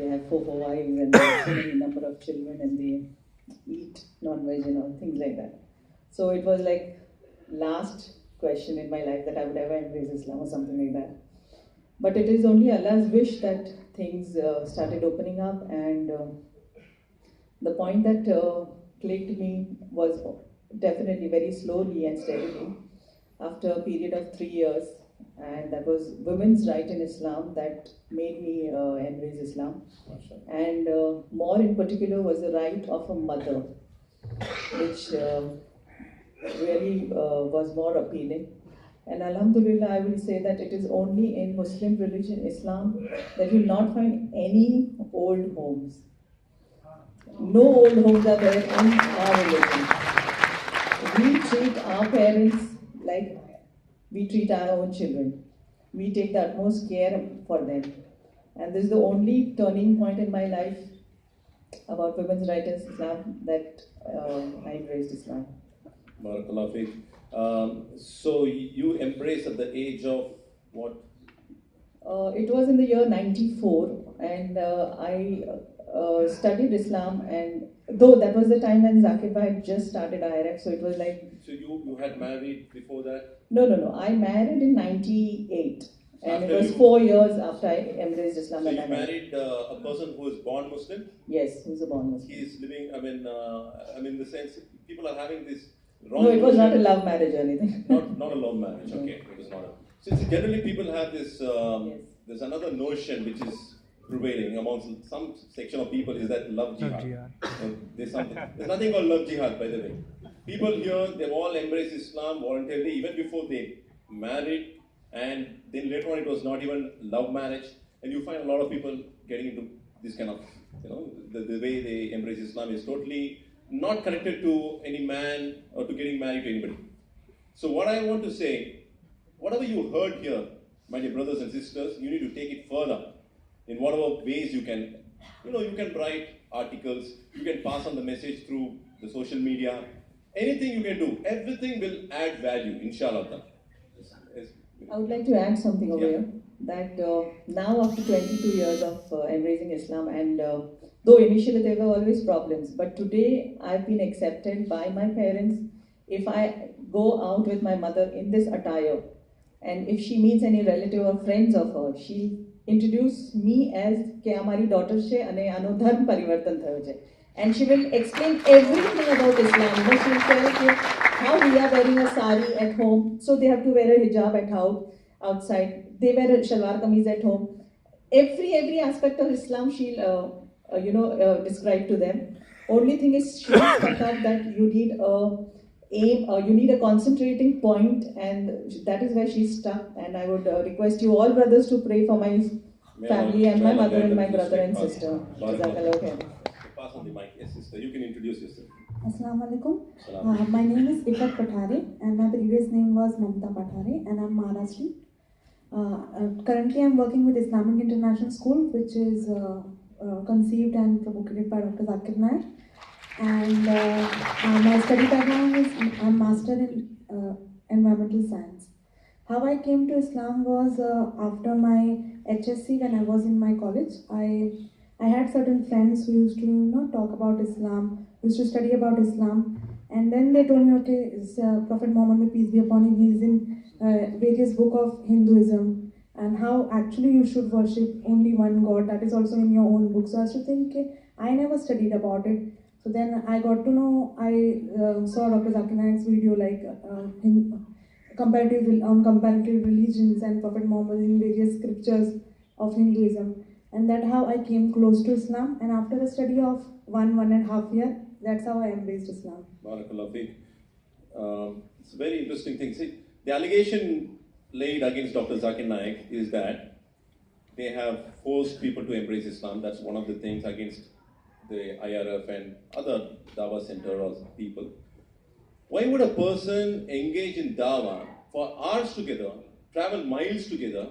They have four wives and they have so many number of children and they eat non-veg and all things like that. So it was like last question in my life that I would ever embrace Islam or something like that. But it is only Allah's wish that things started opening up, and the point that clicked me was definitely very slowly and steadily after a period of 3 years, and that was women's right in Islam that made me embrace Islam. And more in particular was the right of a mother, which really was more appealing. And Alhamdulillah, I will say that it is only in Muslim religion, Islam, that you will not find any old homes. No old homes are there in our religion. We treat our parents like we treat our own children. We take the utmost care for them. And this is the only turning point in my life about women's rights in Islam that I embraced Islam. Barakallah Fiqh. So you embraced at the age of what? It was in the year 94, and I studied Islam, and though that was the time when Zakir Bhai had just started IRF, so it was like... So you had married before that? No. I married in 98, and it was 4 years after I embraced Islam. So you married a person who is born Muslim? Yes, who's a born Muslim. He is living, I mean, in the sense, people are having this wrong... No, it was not a love marriage or anything. Not a love marriage, okay. It was not a... Since generally people have this, yes. There's another notion which is prevailing amongst some section of people, is that love jihad. There's nothing called love jihad, by the way. People here, they've all embraced Islam voluntarily, even before they married, and then later on it was not even love marriage, and you find a lot of people getting into this kind of, the way they embrace Islam is totally not connected to any man or to getting married to anybody. So what I want to say, whatever you heard here, my dear brothers and sisters, you need to take it further in whatever ways you can. You can write articles, you can pass on the message through the social media, anything you can do, everything will add value, inshallah. I would like to add something over here, that now after 22 years of embracing Islam, and though initially there were always problems, but today I've been accepted by my parents. If I go out with my mother in this attire, and if she meets any relative or friends of her, she'll introduce me as ke hamari daughter she ane ano dharm parivartan thayo je, and she will explain everything about Islam. She'll tell how we are wearing a sari at home, so they have to wear a hijab at house, outside. They wear a shalwar kameez at home. Every aspect of Islam she'll describe to them. Only thing is she will stuck up that you need a aim, you need a concentrating point, and that is where she's stuck. And I would request you all brothers to pray for my family and my mother and my brother and sister. Pass on the mic. Yes, sister, you can introduce yourself. Assalamu alaikum. My name is Aidca Pathare, and my previous name was Mamta Pathare, and I'm Maharashtrian. Currently, I'm working with Islamic International School, which is conceived and propagated by Dr. Zakir Naik. And my study background is I'm master in environmental science. How I came to Islam was after my HSC, when I was in my college. I had certain friends who used to talk about Islam, used to study about Islam, and then they told me, okay, Prophet Muhammad, may peace be upon him, he is in various books of Hinduism, and how actually you should worship only one God, that is also in your own book. So I used to think, okay, I never studied about it. So then I got to know, I saw Dr. Zakir Naik's video like comparative religions and Prophet Muhammad in various scriptures of Hinduism. And that's how I came close to Islam. And after a study of 1.5 years, that's how I embraced Islam. Barakallah Fiqh. It's a very interesting thing. See, the allegation laid against Dr. Zakir Naik is that they have forced people to embrace Islam. That's one of the things against the IRF and other Dawah center or people. Why would a person engage in Dawah for hours together, travel miles together,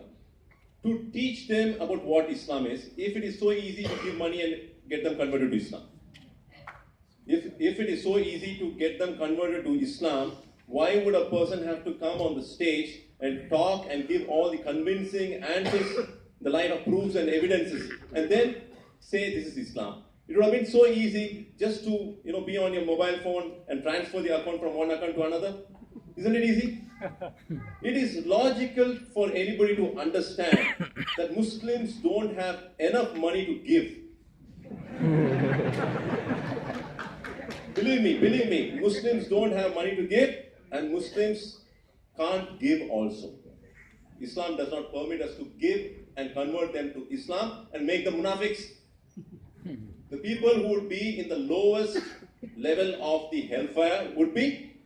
to teach them about what Islam is, if it is so easy to give money and get them converted to Islam? If it is so easy to get them converted to Islam, why would a person have to come on the stage and talk and give all the convincing answers, the line of proofs and evidences, and then say this is Islam. It would have been so easy just to be on your mobile phone and transfer the account from one account to another. Isn't it easy? It is logical for anybody to understand that Muslims don't have enough money to give. Believe me, Muslims don't have money to give, and Muslims can't give also. Islam does not permit us to give and convert them to Islam and make them munafiqs. The people who would be in the lowest level of the hellfire would be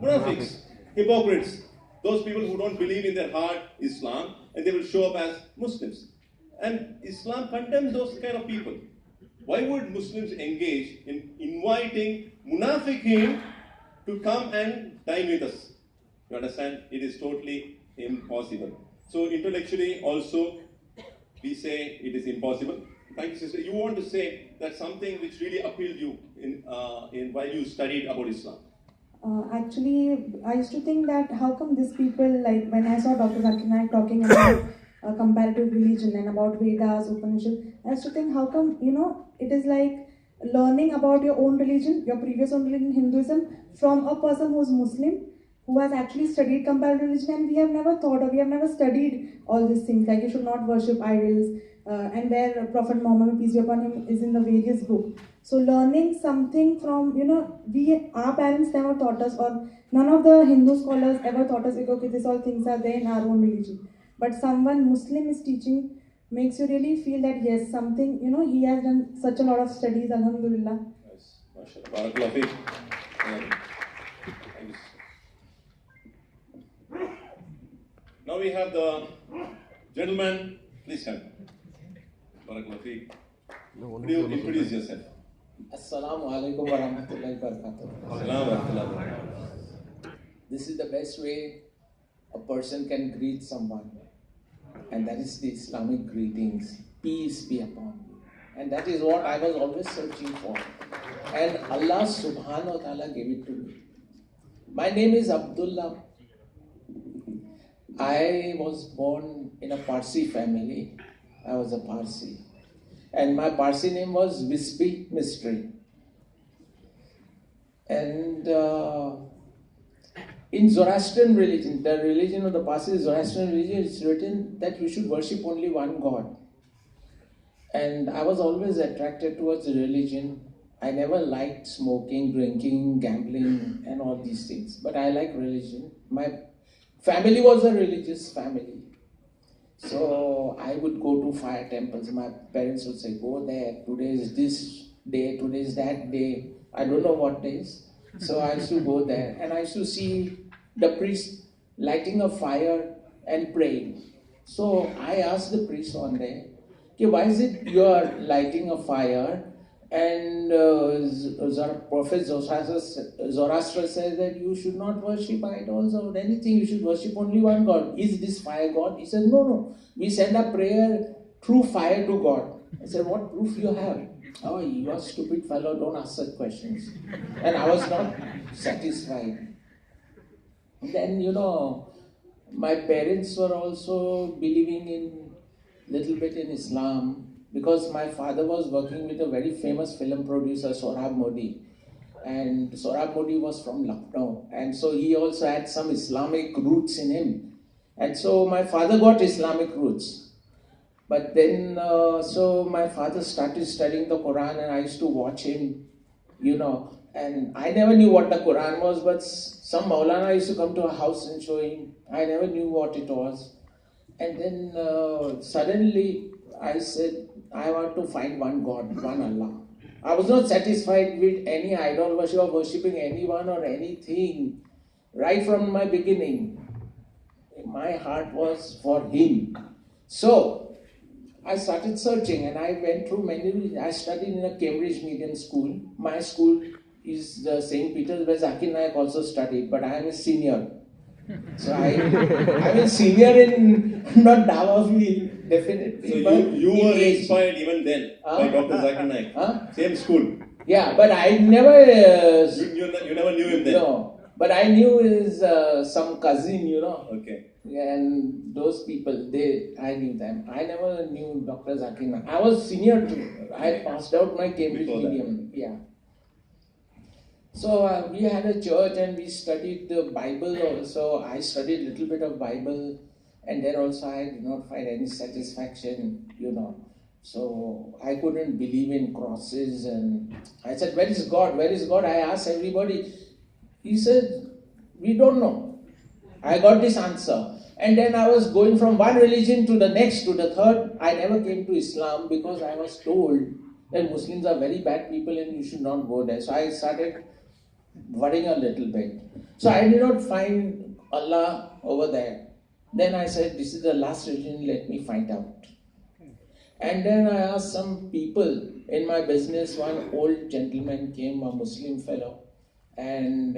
munafiqs, hypocrites, those people who don't believe in their heart Islam, and they will show up as Muslims. And Islam condemns those kind of people. Why would Muslims engage in inviting munafiqeen to come and dine with us? You understand? It is totally impossible. So intellectually also, we say it is impossible. Thank you, sister. You want to say that something which really appealed you in while you studied about Islam? Actually, I used to think that how come these people, like when I saw Dr. Zakir Naik talking about comparative religion and about Vedas, Upanishads, I used to think how come, it is like learning about your own religion, your previous own religion, Hinduism, from a person who is Muslim, who has actually studied comparative religion, and we have never thought or we have never studied all these things, like you should not worship idols, and where Prophet Muhammad, peace be upon him, is in the various books. So learning something from, our parents never taught us, or none of the Hindu scholars ever taught us, like, okay, these all things are there in our own religion. But someone Muslim is teaching makes you really feel that yes, something, he has done such a lot of studies, alhamdulillah. Yes, mashallah. Barakallahu feek. Now we have the gentleman, please come. Barakallahu feek. Could you introduce yourself? Assalamu alaikum wa rahmatullahi wa barakatuh. Assalamu alaikum wa rahmatullahi. This is the best way a person can greet someone, and that is the Islamic greetings. Peace be upon you. And that is what I was always searching for. And Allah subhanahu wa ta'ala gave it to me. My name is Abdullah. I was born in a Parsi family. I was a Parsi. And my Parsi name was Wispy Mystery. And in Zoroastrian religion, the religion of the Parsi Zoroastrian religion, it's written that you should worship only one God. And I was always attracted towards religion. I never liked smoking, drinking, gambling, and all these things. But I like religion. My family was a religious family. So I would go to fire temples. My parents would say, go there. Today is this day, today is that day. I don't know what days. So I used to go there. And I used to see the priest lighting a fire and praying. So I asked the priest one day, okay, why is it you are lighting a fire and Prophet Zoroaster says that you should not worship idols or anything, you should worship only one God. Is this fire God? He said, no. We send a prayer through fire to God. I said, what proof you have? Oh, you are a stupid fellow, don't ask such questions. And I was not satisfied. Then, my parents were also believing in little bit in Islam, because my father was working with a very famous film producer, Sohrab Modi. And Sohrab Modi was from Lucknow. And so he also had some Islamic roots in him. And so my father got Islamic roots. But then, so my father started studying the Quran, and I used to watch him, and I never knew what the Quran was, but some Maulana used to come to our house and show him. I never knew what it was. And then suddenly I said, I want to find one God, one Allah. I was not satisfied with any idol worship or worshipping anyone or anything. Right from my beginning, my heart was for Him. So I started searching, and I went through I studied in a Cambridge medium school. My school is the St. Peter's, where Zakir Naik also studied, but I am a senior. So I'm a senior in not Dawa field, definitely. So you were inspired even then by Dr. Zakir Naik. Same school. Yeah, but I never. You never knew him then. No, but I knew his some cousin, Okay. And those people, I knew them. I never knew Dr. Zakir Naik. I was senior too. I had passed out my Cambridge medium. Yeah. So we had a church and we studied the Bible also. I studied a little bit of Bible, and then also I did not find any satisfaction, So I couldn't believe in crosses, and I said, "Where is God? Where is God?" I asked everybody. He said, "We don't know." I got this answer. And then I was going from one religion to the next, to the third. I never came to Islam because I was told that Muslims are very bad people and you should not go there. So I started worrying a little bit. So I did not find Allah over there. Then I said, this is the last religion, let me find out. And then I asked some people in my business. One old gentleman came, a Muslim fellow, and